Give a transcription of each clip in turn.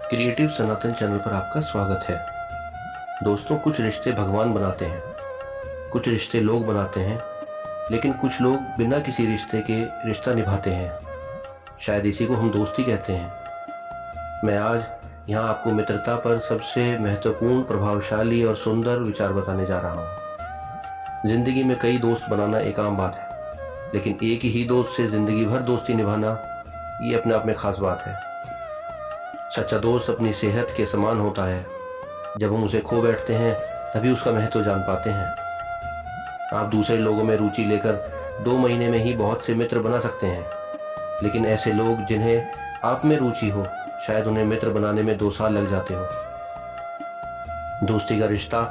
Creative सनातन channel पर आपका स्वागत है। दोस्तों, कुछ रिश्ते भगवान बनाते हैं, कुछ रिश्ते लोग बनाते हैं, लेकिन कुछ लोग बिना किसी रिश्ते के रिश्ता निभाते हैं। शायद इसी को हम दोस्ती कहते हैं। मैं आज यहाँ आपको मित्रता पर सबसे महत्वपूर्ण, प्रभावशाली और सुंदर विचार बताने जा रहा हूँ। जिंदगी में कई दोस्त बनाना एक आम बात है, लेकिन एक ही दोस्त से जिंदगी भर दोस्ती निभाना, ये अपने आप में खास बात है। सच्चा दोस्त अपनी सेहत के समान होता है। जब हम उसे खो बैठते हैं तभी उसका महत्व जान पाते हैं। आप दूसरे लोगों में रुचि लेकर 2 महीने में ही बहुत से मित्र बना सकते हैं, लेकिन ऐसे लोग जिन्हें आप में रुचि हो, शायद उन्हें मित्र बनाने में 2 साल लग जाते हो। दोस्ती का रिश्ता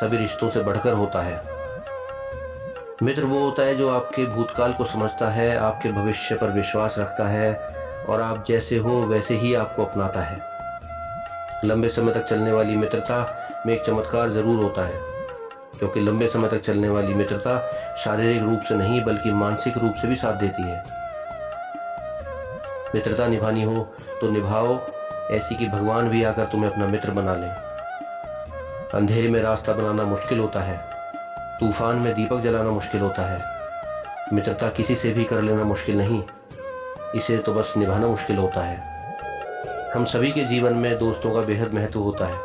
सभी रिश्तों से बढ़कर होता है। मित्र वो होता है जो आपके भूतकाल को समझता है, आपके भविष्य पर विश्वास रखता है और आप जैसे हो वैसे ही आपको अपनाता है। लंबे समय तक चलने वाली मित्रता में एक चमत्कार जरूर होता है, क्योंकि लंबे समय तक चलने वाली मित्रता शारीरिक रूप से नहीं बल्कि मानसिक रूप से भी साथ देती है। मित्रता निभानी हो तो निभाओ ऐसी कि भगवान भी आकर तुम्हें अपना मित्र बना ले। अंधेरे में रास्ता बनाना मुश्किल होता है, तूफान में दीपक जलाना मुश्किल होता है। मित्रता किसी से भी कर लेना मुश्किल नहीं, इसे तो बस निभाना मुश्किल होता है। हम सभी के जीवन में दोस्तों का बेहद महत्व होता है,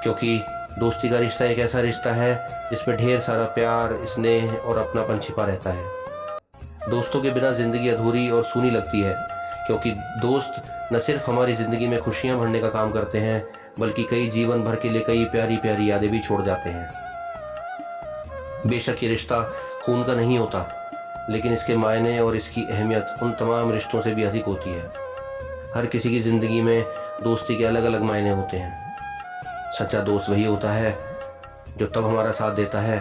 क्योंकि दोस्ती का रिश्ता एक ऐसा रिश्ता है जिसमें ढेर सारा प्यार, स्नेह और अपनापन छिपा रहता है। दोस्तों के बिना जिंदगी अधूरी और सूनी लगती है, क्योंकि दोस्त न सिर्फ हमारी जिंदगी में खुशियां भरने का काम करते हैं, बल्कि कई जीवन भर के लिए कई प्यारी प्यारी यादें भी छोड़ जाते हैं। बेशक ये रिश्ता खून का नहीं होता, लेकिन इसके मायने और इसकी अहमियत उन तमाम रिश्तों से भी अधिक होती है। हर किसी की जिंदगी में दोस्ती के अलग अलग मायने होते हैं। सच्चा दोस्त वही होता है जो तब हमारा साथ देता है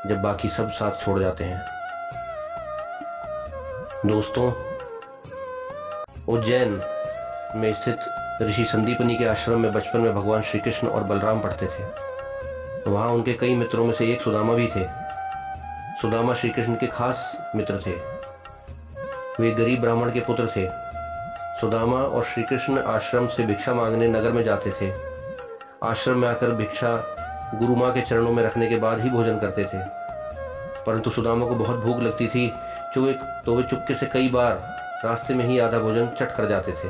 जब बाकी सब साथ छोड़ जाते हैं। दोस्तों, उज्जैन में स्थित ऋषि संदीपनी के आश्रम में बचपन में भगवान श्री कृष्ण और बलराम पढ़ते थे। वहां उनके कई मित्रों में से एक सुदामा भी थे। सुदामा श्री कृष्ण के खास मित्र थे। वे गरीब ब्राह्मण के पुत्र थे। सुदामा और श्री कृष्ण आश्रम से भिक्षा मांगने नगर में जाते थे। आश्रम में आकर भिक्षा गुरु माँ के चरणों में रखने के बाद ही भोजन करते थे। परंतु सुदामा को बहुत भूख लगती थी, तो वे चुपके से कई बार रास्ते में ही आधा भोजन चट कर जाते थे।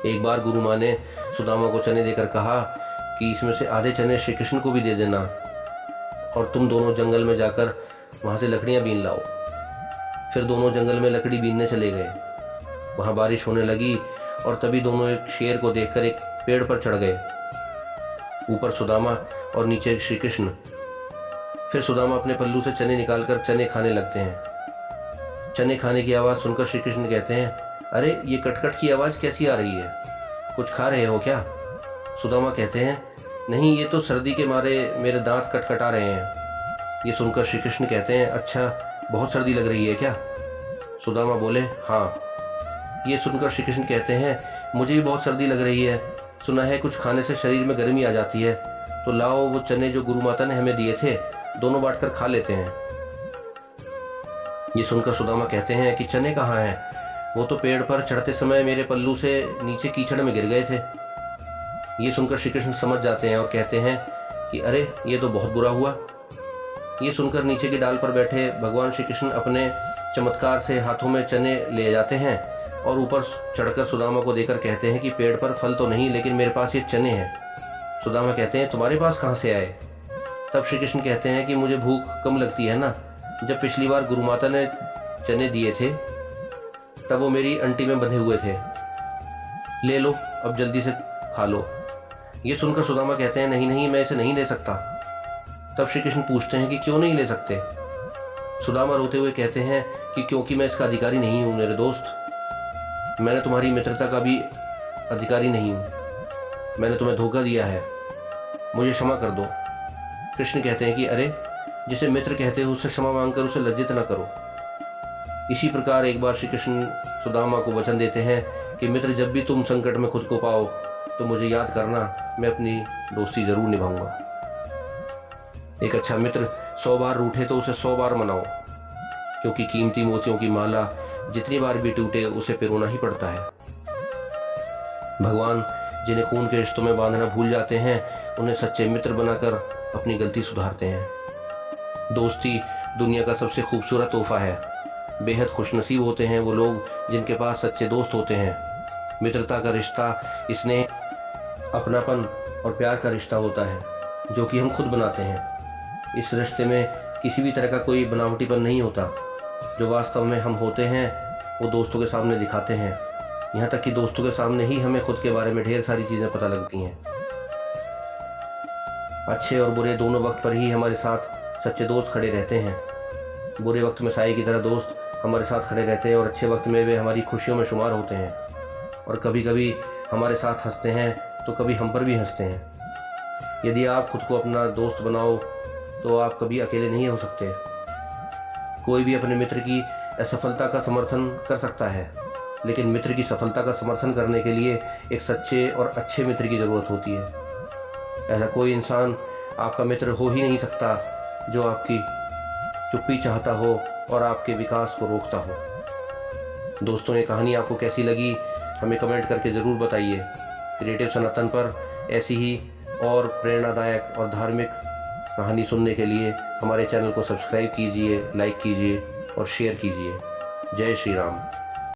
एक बार गुरु माँ ने सुदामा को चने देकर कहा कि इसमें से आधे चने श्री कृष्ण को भी दे देना और तुम दोनों जंगल में जाकर वहां से लकड़ियां बीन लाओ। फिर दोनों जंगल में लकड़ी बीनने चले गए। वहां बारिश होने लगी और तभी दोनों एक शेर को देखकर एक पेड़ पर चढ़ गए। ऊपर सुदामा और नीचे श्री कृष्ण। फिर सुदामा अपने पल्लू से चने निकालकर चने खाने लगते हैं। चने खाने की आवाज सुनकर श्री कृष्ण कहते हैं, अरे ये कटकट की आवाज कैसी आ रही है? कुछ खा रहे हो क्या? सुदामा कहते हैं, नहीं, ये तो सर्दी के मारे मेरे दांत कटकटा रहे हैं। ये सुनकर श्री कृष्ण कहते हैं, अच्छा, बहुत सर्दी लग रही है क्या? सुदामा बोले, हाँ। ये सुनकर श्री कृष्ण कहते हैं, मुझे भी बहुत सर्दी लग रही है। सुना है कुछ खाने से शरीर में गर्मी आ जाती है, तो लाओ वो चने जो गुरु माता ने हमें दिए थे, दोनों बांटकर खा लेते हैं। ये सुनकर सुदामा कहते हैं कि चने कहाँ हैं? वो तो पेड़ पर चढ़ते समय मेरे पल्लू से नीचे कीचड़ में गिर गए थे। ये सुनकर श्री कृष्ण समझ जाते हैं और कहते हैं कि अरे, ये तो बहुत बुरा हुआ। ये सुनकर नीचे की डाल पर बैठे भगवान श्री कृष्ण अपने चमत्कार से हाथों में चने ले जाते हैं और ऊपर चढ़कर सुदामा को देकर कहते हैं कि पेड़ पर फल तो नहीं, लेकिन मेरे पास ये चने हैं। सुदामा कहते हैं, तुम्हारे पास कहाँ से आए? तब श्री कृष्ण कहते हैं कि मुझे भूख कम लगती है ना। जब पिछली बार गुरु माता ने चने दिए थे तब वो मेरी अंटी में बंधे हुए थे। ले लो, अब जल्दी से खा लो। ये सुनकर सुदामा कहते हैं, नहीं नहीं, मैं इसे नहीं ले सकता। तब श्री कृष्ण पूछते हैं कि क्यों नहीं ले सकते? सुदामा रोते हुए कहते हैं कि क्योंकि मैं इसका अधिकारी नहीं हूं मेरे दोस्त। मैंने तुम्हारी मित्रता का भी अधिकारी नहीं हूं। मैंने तुम्हें धोखा दिया है, मुझे क्षमा कर दो। कृष्ण कहते हैं कि अरे, जिसे मित्र कहते हो उससे क्षमा मांगकर उसे लज्जित न करो। इसी प्रकार एक बार श्री कृष्ण सुदामा को वचन देते हैं कि मित्र, जब भी तुम संकट में खुद को पाओ तो मुझे याद करना, मैं अपनी दोस्ती जरूर निभाऊंगा। एक अच्छा मित्र 100 बार रूठे तो उसे 100 बार मनाओ, क्योंकि कीमती मोतियों की माला जितनी बार भी टूटे उसे पिरोना ही पड़ता है। भगवान जिन्हें खून के रिश्तों में बांधना भूल जाते हैं, उन्हें सच्चे मित्र बनाकर अपनी गलती सुधारते हैं। दोस्ती दुनिया का सबसे खूबसूरत तोहफा है। बेहद खुशनसीब होते हैं वो लोग जिनके पास सच्चे दोस्त होते हैं। मित्रता का रिश्ता स्नेह, अपनापन और प्यार का रिश्ता होता है, जो कि हम खुद बनाते हैं। इस रिश्ते में किसी भी तरह का कोई बनावटीपन नहीं होता। जो वास्तव में हम होते हैं वो दोस्तों के सामने दिखाते हैं। यहाँ तक कि दोस्तों के सामने ही हमें खुद के बारे में ढेर सारी चीज़ें पता लगती हैं। अच्छे और बुरे दोनों वक्त पर ही हमारे साथ सच्चे दोस्त खड़े रहते हैं। बुरे वक्त में साए की तरह दोस्त हमारे साथ खड़े रहते हैं और अच्छे वक्त में वे हमारी खुशियों में शुमार होते हैं। और कभी कभी हमारे साथ हंसते हैं तो कभी हम पर भी हंसते हैं। यदि आप खुद को अपना दोस्त बनाओ तो आप कभी अकेले नहीं हो सकते। कोई भी अपने मित्र की असफलता का समर्थन कर सकता है, लेकिन मित्र की सफलता का समर्थन करने के लिए एक सच्चे और अच्छे मित्र की ज़रूरत होती है। ऐसा कोई इंसान आपका मित्र हो ही नहीं सकता जो आपकी चुप्पी चाहता हो और आपके विकास को रोकता हो। दोस्तों, ये कहानी आपको कैसी लगी हमें कमेंट करके ज़रूर बताइए। क्रिएटिव सनातन पर ऐसी ही और प्रेरणादायक और धार्मिक कहानी सुनने के लिए हमारे चैनल को सब्सक्राइब कीजिए, लाइक कीजिए और शेयर कीजिए। जय श्री राम।